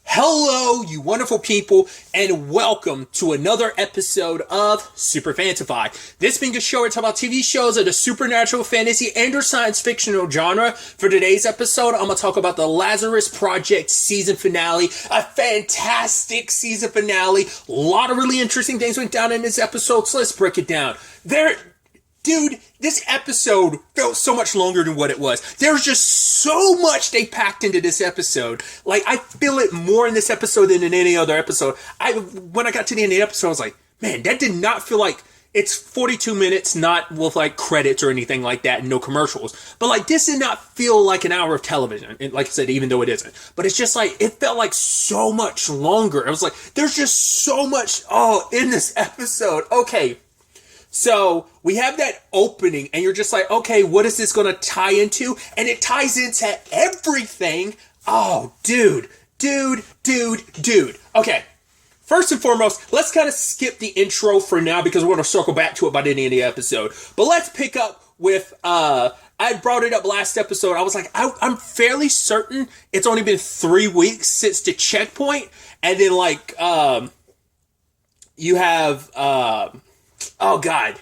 Hello, you wonderful people, and welcome to another episode of Super-Fanta-Fi. This being a show where I talk about TV shows of the supernatural, fantasy, and or science fictional genre. For today's episode, I'm going to talk about the Lazarus Project season finale. A fantastic season finale. A lot of really interesting things went down in this episode, so let's break it down. Dude, this episode felt so much longer than what it was. There's just so much they packed into this episode. Like, I feel it more in this episode than in any other episode. When I got to the end of the episode, I was like, man, that did not feel like... It's 42 minutes, not with, like, credits or anything like that, and no commercials. But, like, this did not feel like an hour of television. And like I said, even though it isn't. But it's just, like, it felt like so much longer. I was like, there's just so much, in this episode. Okay. So, we have that opening, and you're just like, okay, what is this going to tie into? And it ties into everything. Oh, dude. Okay, first and foremost, let's kind of skip the intro for now, because we're going to circle back to it by the end of the episode. But let's pick up with, I brought it up last episode. I was like, I'm fairly certain it's only been 3 weeks since the checkpoint. And then, like, you have, oh God,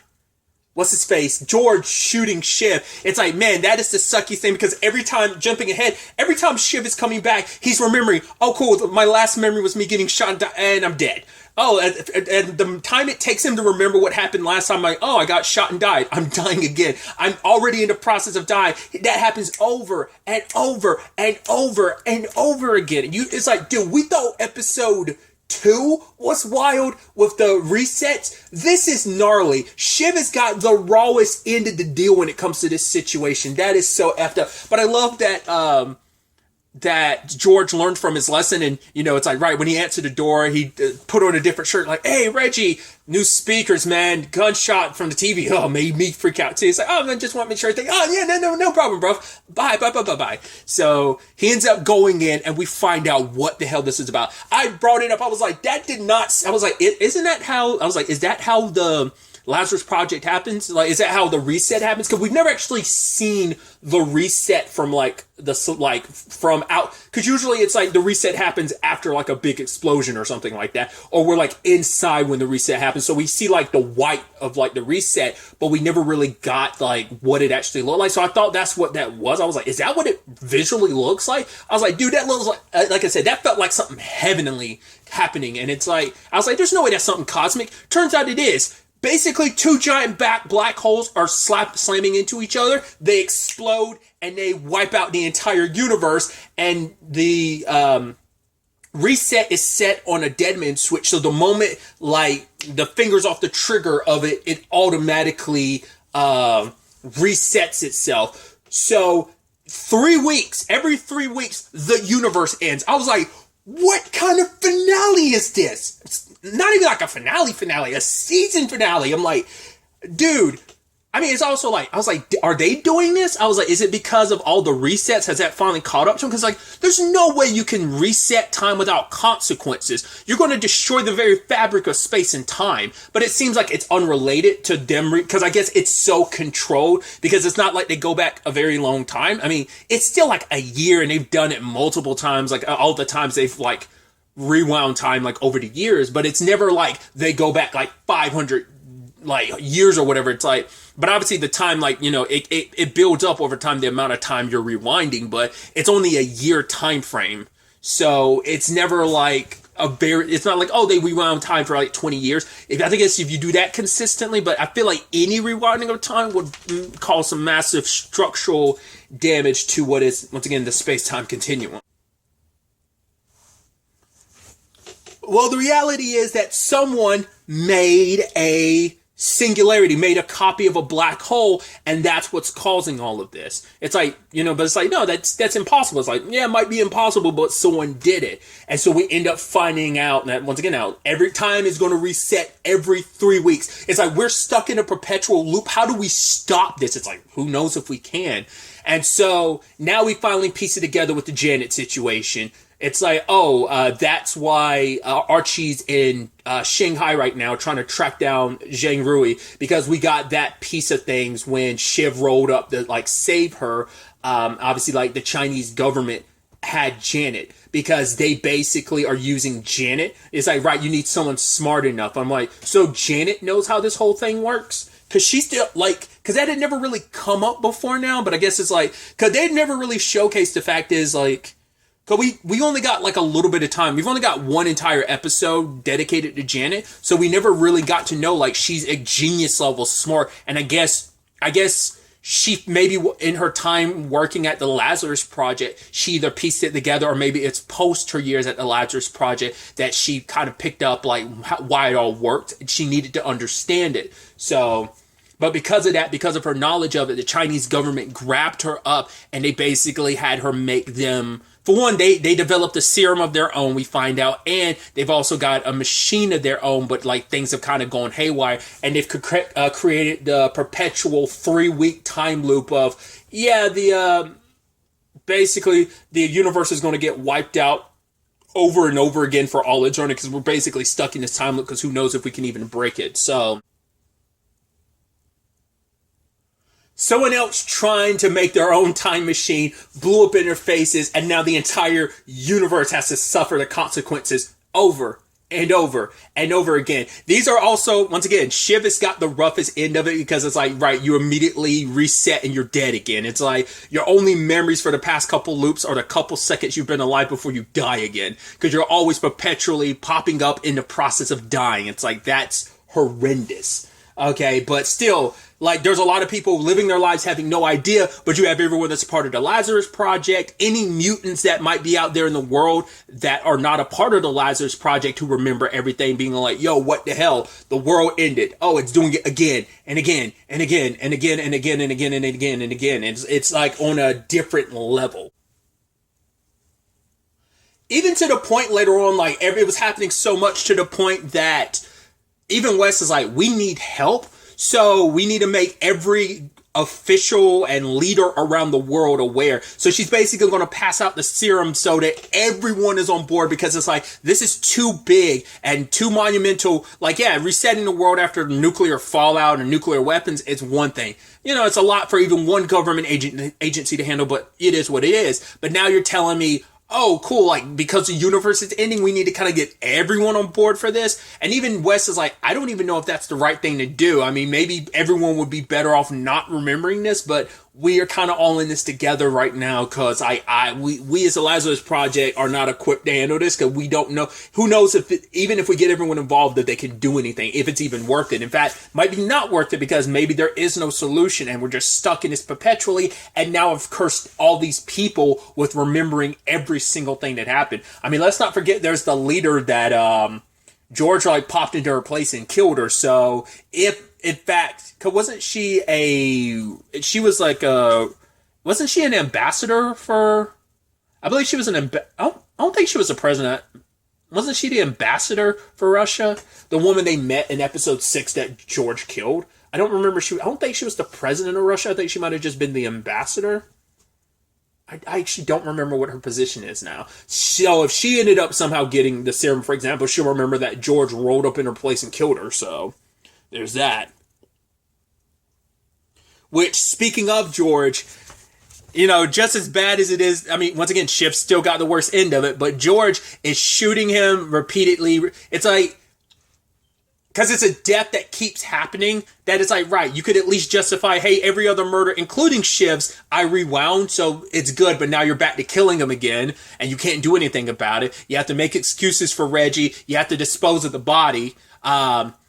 what's his face? George shooting Shiv. It's like, man, that is the sucky thing, because every time, jumping ahead, every time Shiv is coming back, he's remembering, oh cool, my last memory was me getting shot and I'm dead. Oh, and the time it takes him to remember what happened last time, like, oh, I got shot and died. I'm dying again. I'm already in the process of dying. That happens over and over and over and over again. It's like, dude, we thought episode 2 was wild with the resets. This is gnarly. Shiv has got the rawest end of the deal when it comes to this situation. That is so effed up. But I love that that George learned from his lesson, and it's like, right when he answered the door, he put on a different shirt, like, hey Reggie, new speakers, man, gunshot from the TV. Oh, made me freak out too. It's like, oh, I just want to make sure I think, oh yeah, no problem, bro. Bye. So he ends up going in, and we find out what the hell this is about. I brought it up. I was like, is that how the Lazarus Project happens? Like, is that how the reset happens? Because we've never actually seen the reset from from out. Because usually it's like the reset happens after like a big explosion or something like that, or we're like inside when the reset happens. So we see like the white of like the reset, but we never really got like what it actually looked like. So I thought that's what that was. I was like, is that what it visually looks like? I was like, dude, that looks like I said, that felt like something heavenly happening. And it's like, I was like, there's no way that's something cosmic. Turns out it is. Basically, 2 giant black holes are slamming into each other. They explode and they wipe out the entire universe. And the reset is set on a dead man switch. So the moment, like, the finger's off the trigger of it, it automatically resets itself. So 3 weeks, every 3 weeks, the universe ends. I was like, what kind of finale is this? It's not even like a finale, a season finale. I'm like, dude, I mean, it's also like, I was like, are they doing this? I was like, is it because of all the resets? Has that finally caught up to them? Because, like, there's no way you can reset time without consequences. You're going to destroy the very fabric of space and time. But it seems like it's unrelated to them, because I guess it's so controlled, because it's not like they go back a very long time. I mean, it's still like a year, and they've done it multiple times, like all the times they've, like, rewound time, like, over the years. But it's never like they go back, like, 500, like, years or whatever. It's like, but obviously the time, like, it builds up over time, the amount of time you're rewinding, but it's only a year time frame. So it's never like it's not like, oh, they rewound time for like 20 years. I think if you do that consistently, but I feel like any rewinding of time would cause some massive structural damage to what is, once again, the space-time continuum. Well, the reality is that someone made a singularity, made a copy of a black hole, and that's what's causing all of this. It's like, but it's like, no, that's impossible. It's like, yeah, it might be impossible, but someone did it. And so we end up finding out that, once again, now every time is going to reset every 3 weeks. It's like, we're stuck in a perpetual loop. How do we stop this? It's like, who knows if we can? And so now we finally piece it together with the Janet situation. It's like, that's why Archie's in Shanghai right now trying to track down Zhang Rui, because we got that piece of things when Shiv rolled up to, like, save her. Obviously, like, the Chinese government had Janet because they basically are using Janet. It's like, right, you need someone smart enough. I'm like, so Janet knows how this whole thing works? Because she's still, like, because that had never really come up before now, but I guess it's like, because they'd never really showcased the fact is, like, because we only got, like, a little bit of time. We've only got one entire episode dedicated to Janet, so we never really got to know, like, she's a genius level smart, and I guess she maybe in her time working at the Lazarus Project, she either pieced it together or maybe it's post her years at the Lazarus Project that she kind of picked up like why it all worked. She needed to understand it. So, but because of that, because of her knowledge of it, the Chinese government grabbed her up and they basically had her make them. For one, they developed a serum of their own, we find out, and they've also got a machine of their own, but like things have kind of gone haywire, and they've created the perpetual 3-week time loop of, basically the universe is going to get wiped out over and over again for all eternity because we're basically stuck in this time loop because who knows if we can even break it. So someone else trying to make their own time machine blew up in their faces, and now the entire universe has to suffer the consequences over and over and over again. These are also, once again, Shiv has got the roughest end of it because it's like, right, you immediately reset and you're dead again. It's like your only memories for the past couple loops are the couple seconds you've been alive before you die again because you're always perpetually popping up in the process of dying. It's like, that's horrendous. Okay, but still, like, there's a lot of people living their lives having no idea, but you have everyone that's part of the Lazarus Project, any mutants that might be out there in the world that are not a part of the Lazarus Project who remember everything being like, yo, what the hell? The world ended. Oh, it's doing it again and again and again and again and again and again and again and again. It's like on a different level. Even to the point later on, like, it was happening so much to the point that even Wes is like, we need help. So we need to make every official and leader around the world aware. So she's basically going to pass out the serum so that everyone is on board because it's like, this is too big and too monumental. Like, yeah, resetting the world after nuclear fallout and nuclear weapons is one thing. You know, it's a lot for even one government agency to handle, but it is what it is. But now you're telling me, oh, cool, like, because the universe is ending, we need to kind of get everyone on board for this. And even Wes is like, I don't even know if that's the right thing to do. I mean, maybe everyone would be better off not remembering this, but we are kind of all in this together right now because we as the Lazarus Project are not equipped to handle this because we don't know. Who knows even if we get everyone involved that they can do anything, if it's even worth it. In fact, might be not worth it because maybe there is no solution and we're just stuck in this perpetually. And now I've cursed all these people with remembering every single thing that happened. I mean, let's not forget there's the leader that George like popped into her place and killed her. So if in fact, wasn't she wasn't she an ambassador for, I believe she was I don't think she was a president. Wasn't she the ambassador for Russia? The woman they met in episode 6 that George killed? I don't think she was the president of Russia. I think she might have just been the ambassador. I actually don't remember what her position is now. So if she ended up somehow getting the serum, for example, she'll remember that George rolled up in her place and killed her. So there's that. Which, speaking of George, you know, just as bad as it is, I mean, once again, Shiv still got the worst end of it, but George is shooting him repeatedly. It's like, because it's a death that keeps happening, that it's like, right, you could at least justify, hey, every other murder, including Shiv's, I rewound, so it's good, but now you're back to killing him again, and you can't do anything about it. You have to make excuses for Reggie. You have to dispose of the body.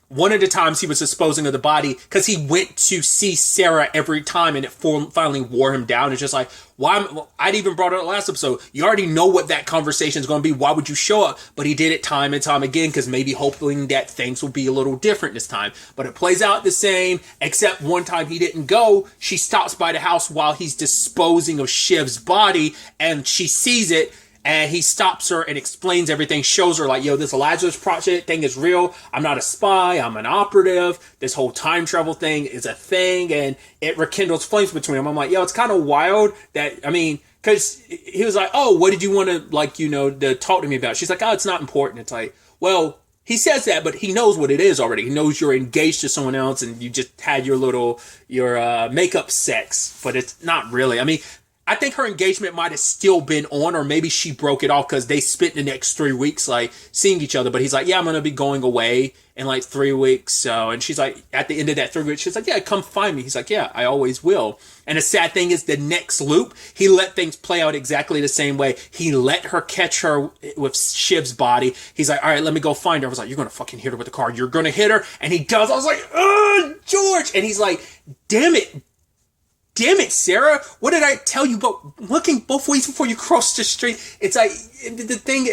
One of the times he was disposing of the body because he went to see Sarah every time and it finally wore him down. It's just like, I'd even brought it up last episode. You already know what that conversation is going to be. Why would you show up? But he did it time and time again because maybe hoping that things will be a little different this time. But it plays out the same, except one time he didn't go. She stops by the house while he's disposing of Shiv's body and she sees it. And he stops her and explains everything, shows her like, yo, this Lazarus Project thing is real. I'm not a spy. I'm an operative. This whole time travel thing is a thing. And it rekindles flames between them. I'm like, yo, it's kind of wild that, I mean, because he was like, oh, what did you want to, like, you know, to talk to me about? She's like, oh, it's not important. It's like, well, he says that, but he knows what it is already. He knows you're engaged to someone else and you just had your makeup sex. But it's not really. I mean, I think her engagement might have still been on, or maybe she broke it off because they spent the next 3 weeks like seeing each other. But he's like, yeah, I'm gonna be going away in like 3 weeks. So, and she's like, at the end of that 3 weeks, she's like, yeah, come find me. He's like, yeah, I always will. And the sad thing is, the next loop, he let things play out exactly the same way. He let her catch her with Shiv's body. He's like, all right, let me go find her. I was like, you're gonna fucking hit her with the car. You're gonna hit her, and he does. I was like, oh, George, and he's like, damn it, Sarah, what did I tell you about looking both ways before you cross the street? It's like, the thing,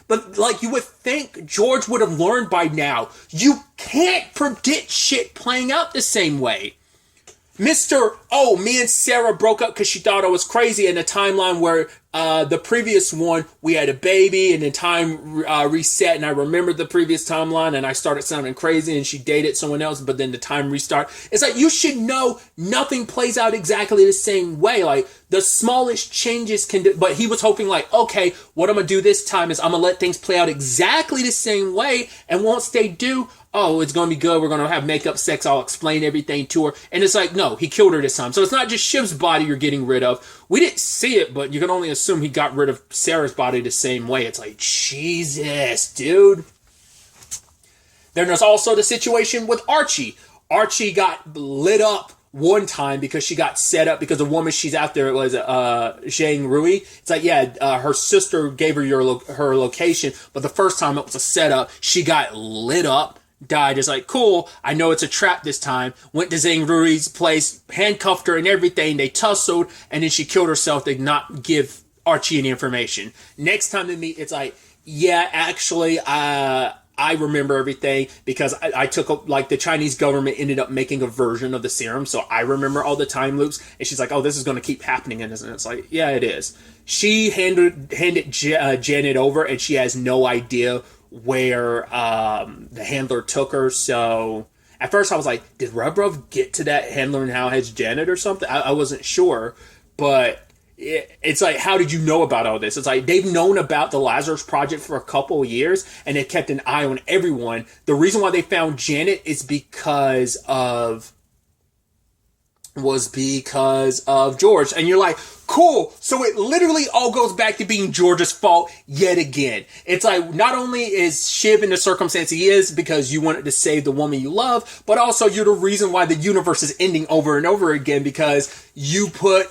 but like, you would think George would have learned by now. You can't predict shit playing out the same way. Me and Sarah broke up because she thought I was crazy, in a timeline where the previous one, we had a baby, and then time reset, and I remembered the previous timeline, and I started sounding crazy, and she dated someone else, but then the time restart. It's like, you should know nothing plays out exactly the same way. Like, the smallest changes can do, but he was hoping like, okay, what I'm going to do this time is I'm going to let things play out exactly the same way, and once they do, oh, it's going to be good, we're going to have makeup sex, I'll explain everything to her. And it's like, no, he killed her this time. So it's not just Shiv's body you're getting rid of. We didn't see it, but you can only assume he got rid of Sarah's body the same way. It's like, Jesus, dude. Then there's also the situation with Archie. Archie got lit up one time because she got set up because the woman she's out there was Zhang Rui. It's like, yeah, her sister gave her her location, but the first time it was a setup. She got lit up, died. It's like, cool, I know it's a trap this time. Went to Zhang Rui's place, handcuffed her and everything. They tussled, and then she killed herself. They did not give Archie any information. Next time they meet, it's like, yeah, actually, I remember everything because I took, like, the Chinese government ended up making a version of the serum, so I remember all the time loops. And she's like, oh, this is going to keep happening, and it's like, yeah, it is. She handed Janet over, and she has no idea where the handler took her. So at first I was like, did Rebrov get to that handler and how has Janet or something? I wasn't sure, but it's like, how did you know about all this? It's like, they've known about the Lazarus Project for a couple of years, and they've kept an eye on everyone. The reason why they found Janet is because of George. And you're like, cool. So it literally all goes back to being George's fault yet again. It's like, not only is Shiv in the circumstance he is because you wanted to save the woman you love, but also you're the reason why the universe is ending over and over again because you put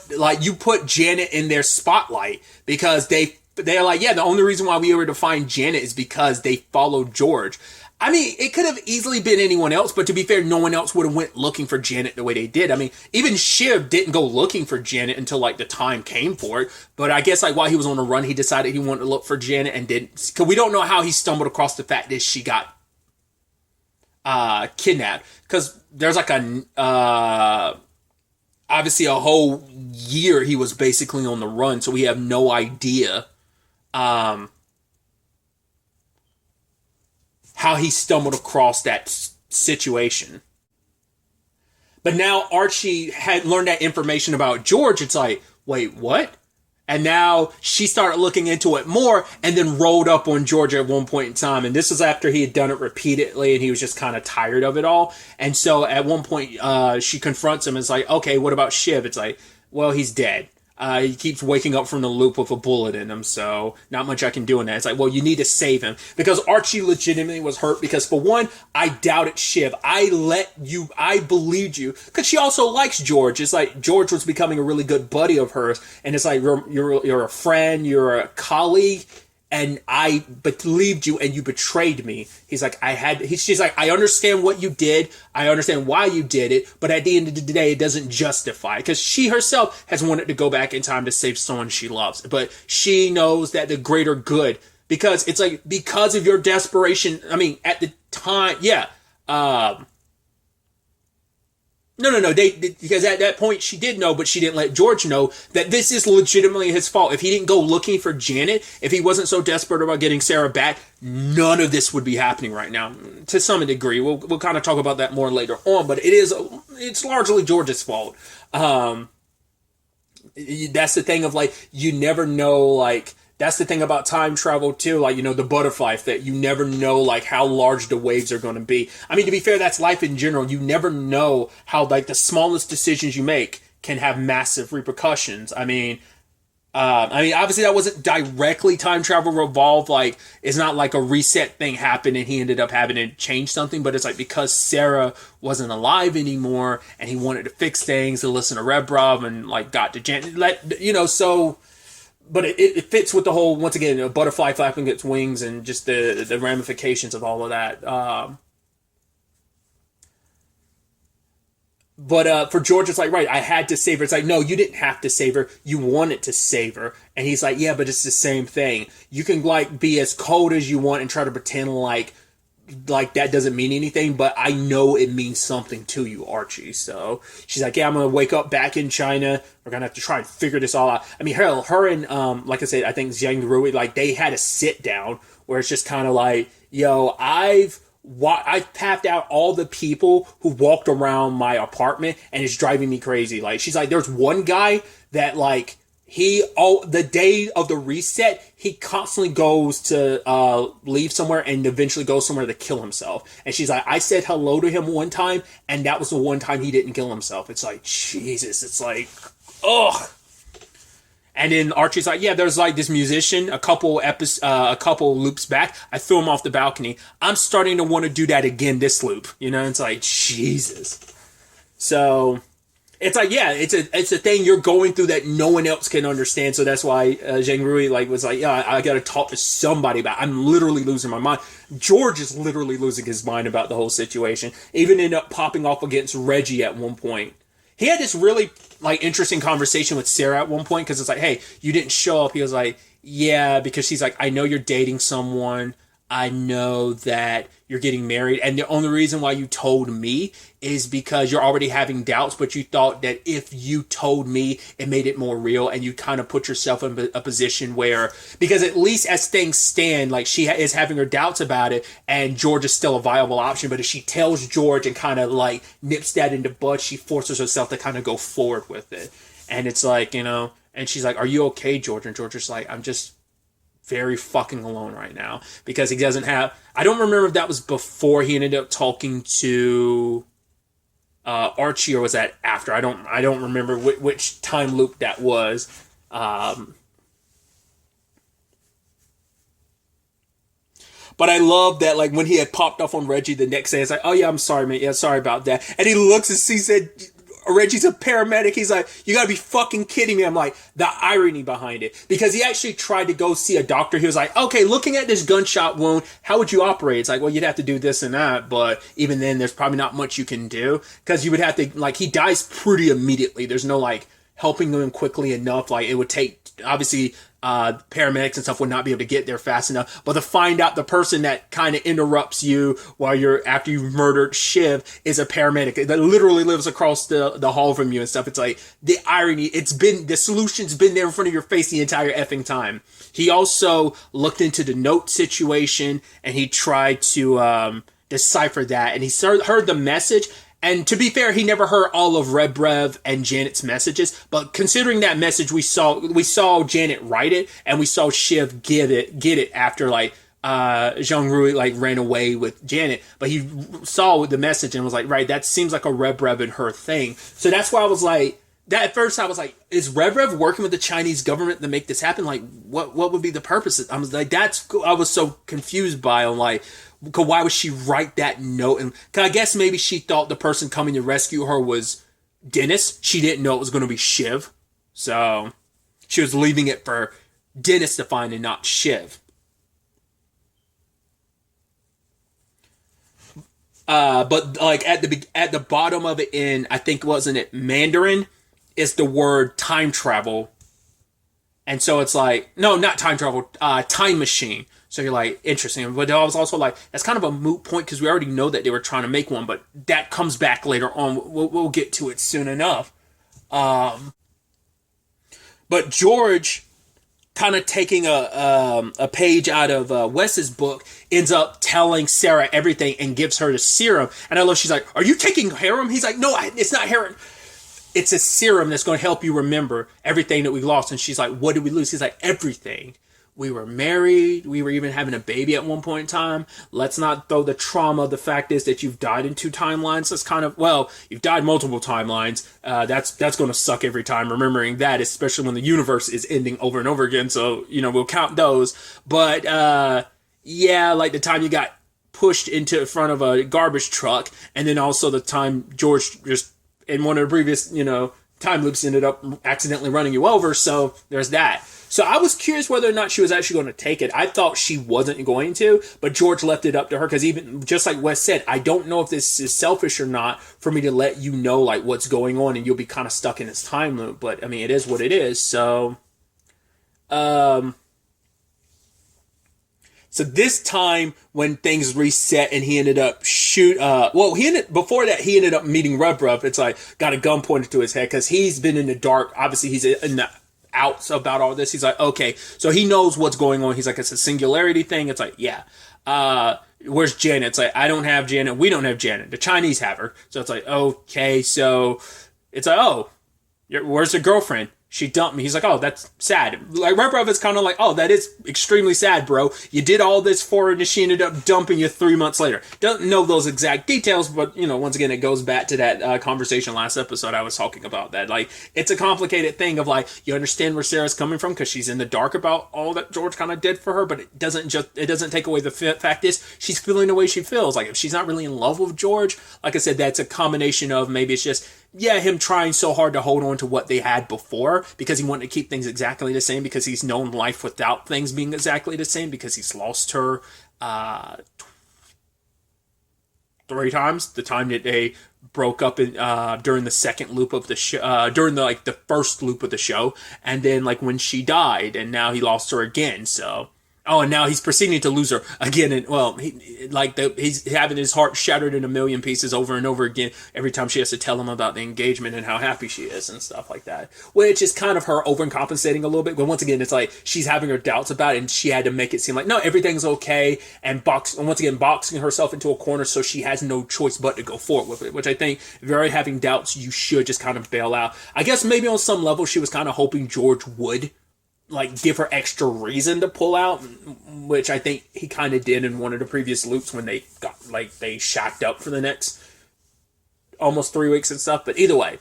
Janet in their spotlight because they're like, yeah, the only reason why we were to find Janet is because they followed George. I mean, it could have easily been anyone else, but to be fair, no one else would have went looking for Janet the way they did. I mean, even Shiv didn't go looking for Janet until, like, the time came for it. But I guess, like, while he was on the run, he decided he wanted to look for Janet and didn't. Because we don't know how he stumbled across the fact that she got kidnapped. Because there's, like, obviously a whole year he was basically on the run, so we have no idea how he stumbled across that situation. But now Archie had learned that information about George. It's like, wait, what? And now she started looking into it more and then rolled up on George at one point in time. And this was after he had done it repeatedly and he was just kind of tired of it all. And so at one point, she confronts him and it's like, okay, what about Shiv? It's like, well, he's dead. He keeps waking up from the loop with a bullet in him, so not much I can do in that. It's like, well, you need to save him. Because Archie legitimately was hurt because, for one, I doubted Shiv. I believed you. Because she also likes George. It's like, George was becoming a really good buddy of hers, and it's like, you're a friend, you're a colleague, and I believed you and you betrayed me. He's like, she's like, I understand what you did. I understand why you did it. But at the end of the day, it doesn't justify. Because she herself has wanted to go back in time to save someone she loves. But she knows that the greater good, because it's like, because of your desperation. I mean, at the time, yeah. No. Because at that point she did know, but she didn't let George know that this is legitimately his fault. If he didn't go looking for Janet, if he wasn't so desperate about getting Sarah back, none of this would be happening right now. To some degree, we'll kind of talk about that more later on. But it's largely George's fault. That's the thing of, like, you never know, like. That's the thing about time travel, too. Like, you know, the butterfly effect. You never know, like, how large the waves are going to be. I mean, to be fair, that's life in general. You never know how, like, the smallest decisions you make can have massive repercussions. Obviously that wasn't directly time travel revolved. Like, it's not like a reset thing happened and he ended up having to change something. But it's like because Sarah wasn't alive anymore and he wanted to fix things and listen to Rebrov and like got to Janet, so. But it fits with the whole, once again, a butterfly flapping its wings and just the ramifications of all of that. But for George, it's like, right, I had to save her. It's like, no, you didn't have to save her. You wanted to save her. And he's like, yeah, but it's the same thing. You can, like, be as cold as you want and try to pretend like that doesn't mean anything, but I know it means something to you, Archie. So she's like, yeah, I'm going to wake up back in China. We're going to have to try and figure this all out. I mean, her and, like I said, I think Zhang Rui, like, they had a sit down where it's just kind of like, yo, I've tapped out all the people who walked around my apartment and it's driving me crazy. Like, she's like, there's one guy that, like, the day of the reset, he constantly goes to leave somewhere and eventually goes somewhere to kill himself. And she's like, I said hello to him one time, and that was the one time he didn't kill himself. It's like, Jesus. It's like, ugh. And then Archie's like, yeah, there's like this musician, a couple loops back, I threw him off the balcony. I'm starting to want to do that again this loop. It's like, Jesus. So it's like, yeah, it's a thing you're going through that no one else can understand. So that's why Zhang Rui was like, yeah, I got to talk to somebody about it. I'm literally losing my mind. George is literally losing his mind about the whole situation. Even ended up popping off against Reggie at one point. He had this really like interesting conversation with Sarah at one point because it's like, hey, you didn't show up. He was like, yeah, because she's like, I know you're dating someone. I know that you're getting married. And the only reason why you told me is because you're already having doubts, but you thought that if you told me, it made it more real. And you kind of put yourself in a position where, because at least as things stand, like she is having her doubts about it and George is still a viable option. But if she tells George and kind of like nips that in the bud, she forces herself to kind of go forward with it. And it's like, and she's like, are you okay, George? And George is like, I'm just very fucking alone right now because he doesn't have, I don't remember if that was before he ended up talking to Archie or was that after. I don't remember which time loop that was. But I love that, like, when he had popped off on Reggie the next day, it's like, oh yeah, I'm sorry, man. Yeah, sorry about that. And he looks and sees that Reggie's a paramedic. He's like, you gotta be fucking kidding me. I'm like, the irony behind it. Because he actually tried to go see a doctor. He was like, okay, looking at this gunshot wound, how would you operate? It's like, well, you'd have to do this and that. But even then, there's probably not much you can do. Because you would have to, like, he dies pretty immediately. There's no, like, helping him quickly enough. Like, it would take, obviously, paramedics and stuff would not be able to get there fast enough. But to find out the person that kind of interrupts you while after you've murdered Shiv is a paramedic that literally lives across the hall from you and stuff. It's like, the irony, the solution's been there in front of your face the entire effing time. He also looked into the note situation and he tried to decipher that, and he heard the message. And to be fair, he never heard all of Rebrev and Janet's messages. But considering that message, we saw Janet write it, and we saw Shiv get it after like Zhang Rui like ran away with Janet. But he saw the message and was like, right, that seems like a Rebrev and her thing. So that's why I was like, that at first I was like, is Rebrev working with the Chinese government to make this happen? Like, what would be the purpose? I was like, I was so confused by it. Like, why would she write that note? And I guess maybe she thought the person coming to rescue her was Dennis. She didn't know it was going to be Shiv. So she was leaving it for Dennis to find and not Shiv. But like at the bottom of it in, I think, wasn't it Mandarin, is the word time travel. And so it's like, no, not time travel, time machine. So you're like, interesting. But I was also like, that's kind of a moot point because we already know that they were trying to make one, but that comes back later on. We'll get to it soon enough. But George, kind of taking a page out of Wes's book, ends up telling Sarah everything and gives her the serum. And I love, she's like, are you taking heroin? He's like, no, it's not heroin. It's a serum that's going to help you remember everything that we lost. And she's like, what did we lose? He's like, everything. we were married. We were even having a baby at one point in time. Let's not throw the trauma. The fact is that you've died in 2 timelines. That's kind of, well, you've died multiple timelines. That's going to suck every time. Remembering that, especially when the universe is ending over and over again. So, we'll count those. But, yeah, like the time you got pushed into front of a garbage truck, and then also the time George just in one of the previous, time loops ended up accidentally running you over. So there's that. So I was curious whether or not she was actually going to take it. I thought she wasn't going to, but George left it up to her because even just like Wes said, I don't know if this is selfish or not for me to let you know like what's going on and you'll be kind of stuck in this time loop. But I mean, it is what it is. So, so this time when things reset and he ended up before that he ended up meeting Rub. It's like got a gun pointed to his head because he's been in the dark. Obviously he's in the outs about all this. He's like, okay, so he knows what's going on. He's like, it's a singularity thing. It's like, yeah. Where's Janet? It's like, I don't have Janet. We don't have Janet. The Chinese have her. So it's like, okay, so it's like, oh, where's the girlfriend? She dumped me. He's like, oh, that's sad. Like, Rub is kind of like, oh, that is extremely sad, bro. You did all this for her and she ended up dumping you 3 months later. Don't know those exact details, but, once again, it goes back to that conversation last episode I was talking about that. Like, it's a complicated thing of, like, you understand where Sarah's coming from because she's in the dark about all that George kind of did for her, but it doesn't take away the fact is she's feeling the way she feels. Like, if she's not really in love with George, like I said, that's a combination of maybe it's just, yeah, him trying so hard to hold on to what they had before because he wanted to keep things exactly the same because he's known life without things being exactly the same because he's lost her 3 times. The time that they broke up during the second loop of the show, during the first loop of the show, and then like when she died, and now he lost her again. So. Oh, and now he's proceeding to lose her again, and well, he's having his heart shattered in a million pieces over and over again every time she has to tell him about the engagement and how happy she is and stuff like that. Which is kind of her overcompensating a little bit, but once again, it's like she's having her doubts about it, and she had to make it seem like no, everything's okay, and once again boxing herself into a corner so she has no choice but to go forward with it. Which I think, if you're already having doubts, you should just kind of bail out. I guess maybe on some level she was kind of hoping George would. Like, give her extra reason to pull out, which I think he kind of did in one of the previous loops when they got, they shacked up for the next almost 3 weeks and stuff. But either way.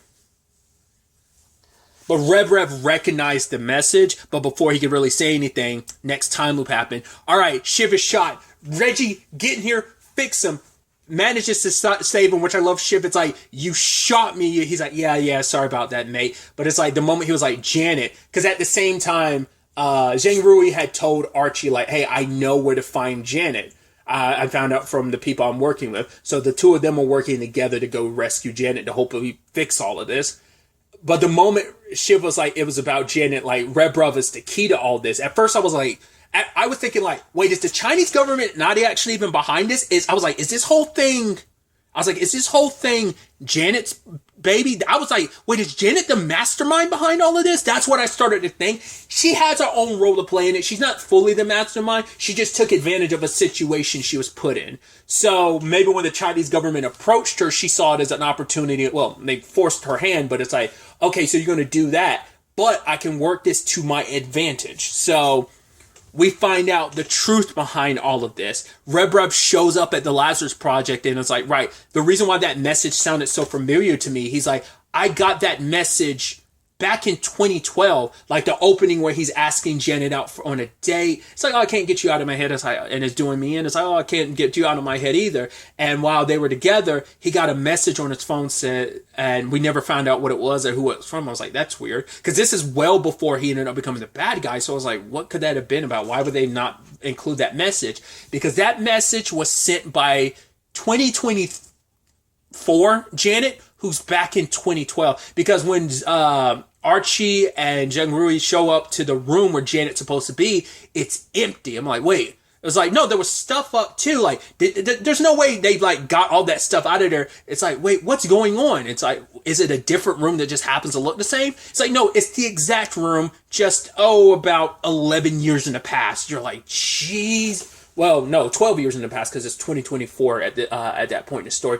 But Rev recognized the message, but before he could really say anything, next time loop happened. All right, Shiv is shot. Reggie, get in here, fix him. Manages to save him, which I love. Shiv, it's like, you shot me. He's like, yeah, sorry about that, mate. But it's like the moment he was like, Janet, because at the same time, Zhang Rui had told Archie, like, hey, I know where to find Janet. I found out from the people I'm working with. So the two of them are working together to go rescue Janet to hopefully fix all of this. But the moment Shiv was like, it was about Janet, like, Rev is the key to all this. At first I was like, I was thinking like, wait, is the Chinese government not actually even behind this? Is this whole thing Janet's baby? I was like, wait, is Janet the mastermind behind all of this? That's what I started to think. She has her own role to play in it. She's not fully the mastermind. She just took advantage of a situation she was put in. So maybe when the Chinese government approached her, she saw it as an opportunity. Well, they forced her hand, but it's like, okay, so you're going to do that, but I can work this to my advantage. So we find out the truth behind all of this. Rev shows up at the Lazarus Project and it's like, right, the reason why that message sounded so familiar to me, he's like, I got that message back in 2012, like the opening where he's asking Janet out on a date. It's like, oh, I can't get you out of my head. It's like, and it's doing me in. It's like, oh, I can't get you out of my head either. And while they were together, he got a message on his phone said, and we never found out what it was or who it was from. I was like, that's weird. Because this is well before he ended up becoming the bad guy. So I was like, what could that have been about? Why would they not include that message? Because that message was sent by 2024 Janet, who's back in 2012. Because when Archie and Zheng Rui show up to the room where Janet's supposed to be, it's empty. I'm like, wait. It was like, no, there was stuff up too. Like, there's no way they like got all that stuff out of there. It's like, wait, what's going on? It's like, is it a different room that just happens to look the same? It's like, no, it's the exact room, just, about 11 years in the past. You're like, jeez. Well, no, 12 years in the past because it's 2024 at that point in the story.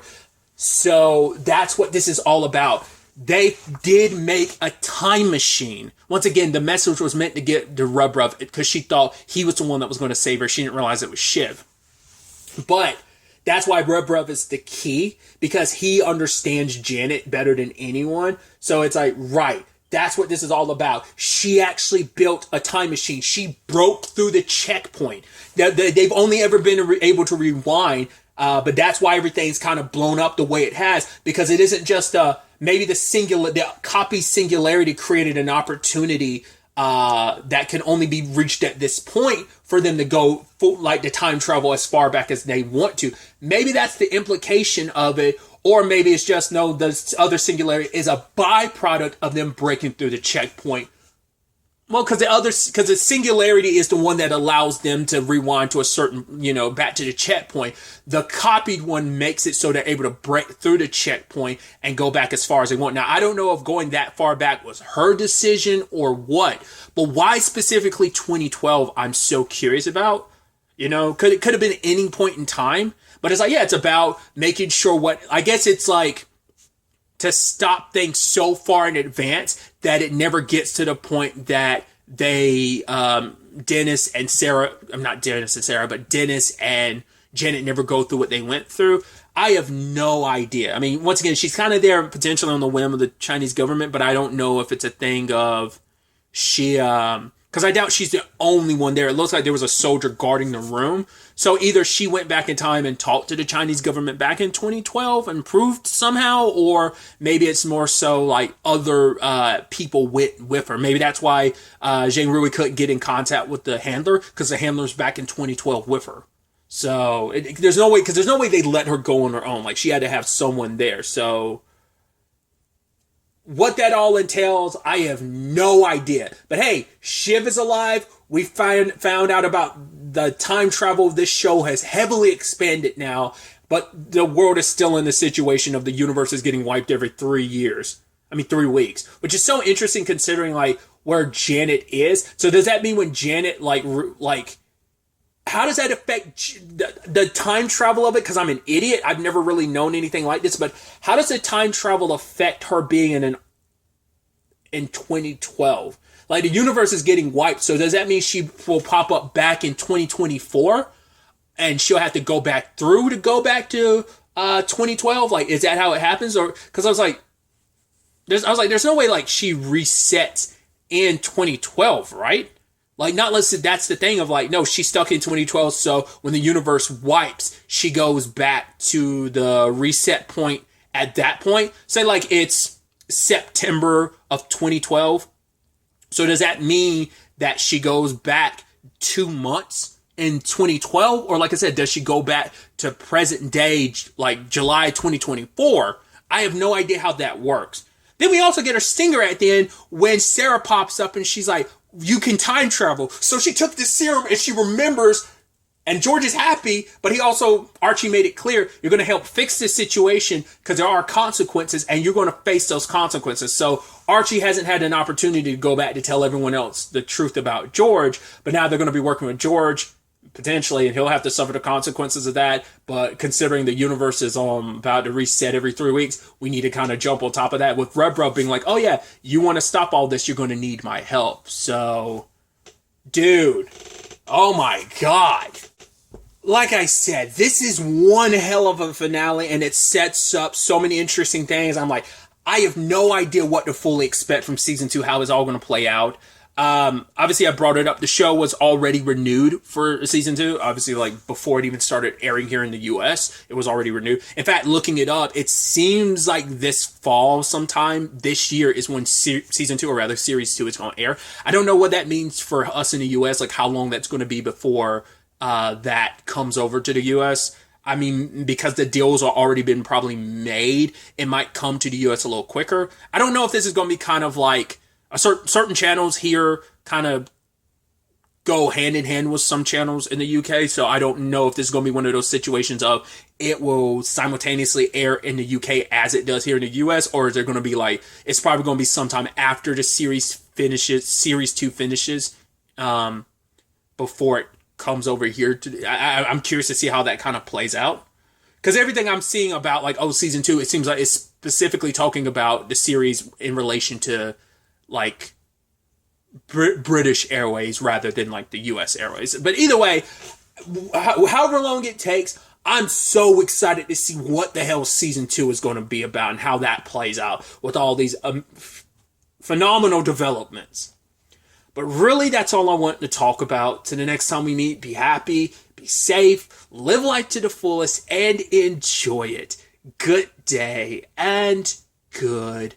So that's what this is all about. they did make a time machine. Once again, the message was meant to get to Rub because she thought he was the one that was going to save her. She didn't realize it was Shiv. But that's why Rub is the key, because he understands Janet better than anyone. So it's like, right, that's what this is all about. She actually built a time machine. She broke through the checkpoint. They've only ever been able to rewind, but that's why everything's kind of blown up the way it has, because it isn't just maybe the copy singularity created an opportunity that can only be reached at this point for them to go like the time travel as far back as they want to. Maybe that's the implication of it, or maybe it's just no, the other singularity is a byproduct of them breaking through the checkpoint. Well, because the singularity is the one that allows them to rewind to a certain, back to the checkpoint. The copied one makes it so they're able to break through the checkpoint and go back as far as they want. Now, I don't know if going that far back was her decision or what, but why specifically 2012? I'm so curious about. Could have been any point in time, but it's like, yeah, it's about making sure I guess it's like to stop things so far in advance that it never gets to the point that they, Dennis and Janet never go through what they went through. I have no idea. I mean, once again, she's kind of there potentially on the whim of the Chinese government, but I don't know if it's a thing of she, because I doubt she's the only one there. It looks like there was a soldier guarding the room. So either she went back in time and talked to the Chinese government back in 2012 and proved somehow, or maybe it's more so like other people with her. Maybe that's why Zhang Rui couldn't get in contact with the handler, because the handler's back in 2012 with her. So there's no way they let her go on her own. Like, she had to have someone there. So what that all entails, I have no idea. But hey, Shiv is alive. We found out about the time travel of this show has heavily expanded now, but the world is still in the situation of the universe is getting wiped every 3 weeks, which is so interesting considering like where Janet is. So does that mean when Janet like how does that affect the time travel of it? Because I'm an idiot. I've never really known anything like this, but how does the time travel affect her being in 2012? Like, the universe is getting wiped, so does that mean she will pop up back in 2024 and she'll have to go back through to go back to 2012? Like, is that how it happens? Or because I was like, there's no way like she resets in 2012, right? Like, not unless that's the thing of like, no, she's stuck in 2012, so when the universe wipes, she goes back to the reset point at that point. Say like it's September of 2012. So does that mean that she goes back 2 months in 2012? Or like I said, does she go back to present day, like July 2024? I have no idea how that works. Then we also get her stinger at the end when Sarah pops up and she's like, you can time travel. So she took this serum and she remembers, and George is happy, but Archie made it clear, you're going to help fix this situation because there are consequences and you're going to face those consequences. So Archie hasn't had an opportunity to go back to tell everyone else the truth about George, but now they're going to be working with George potentially, and he'll have to suffer the consequences of that. But considering the universe is about to reset every 3 weeks, we need to kind of jump on top of that with Rub being like, oh yeah, you want to stop all this, you're going to need my help. So, dude, oh my God. Like I said, this is one hell of a finale, and it sets up so many interesting things. I'm like, I have no idea what to fully expect from season 2, how it's all going to play out. Obviously, I brought it up. The show was already renewed for season 2. Obviously, like before it even started airing here in the US, it was already renewed. In fact, looking it up, it seems like this fall sometime this year is when season 2, or rather series 2, is going to air. I don't know what that means for us in the US, like how long that's going to be before that comes over to the US. I mean, because the deals are already been probably made, it might come to the US a little quicker. I don't know if this is going to be kind of like certain channels here kind of go hand in hand with some channels in the UK. So I don't know if this is going to be one of those situations of it will simultaneously air in the UK as it does here in the US, or is there going to be like, it's probably going to be sometime after the series 2 finishes, before it comes over here. I'm curious to see how that kind of plays out. Because everything I'm seeing about like, season 2, it seems like it's specifically talking about the series in relation to like British Airways rather than like the U.S. Airways. But either way, however long it takes, I'm so excited to see what the hell season 2 is going to be about and how that plays out with all these phenomenal developments. But really, that's all I want to talk about. Till the next time we meet, be happy, be safe, live life to the fullest, and enjoy it. Good day and good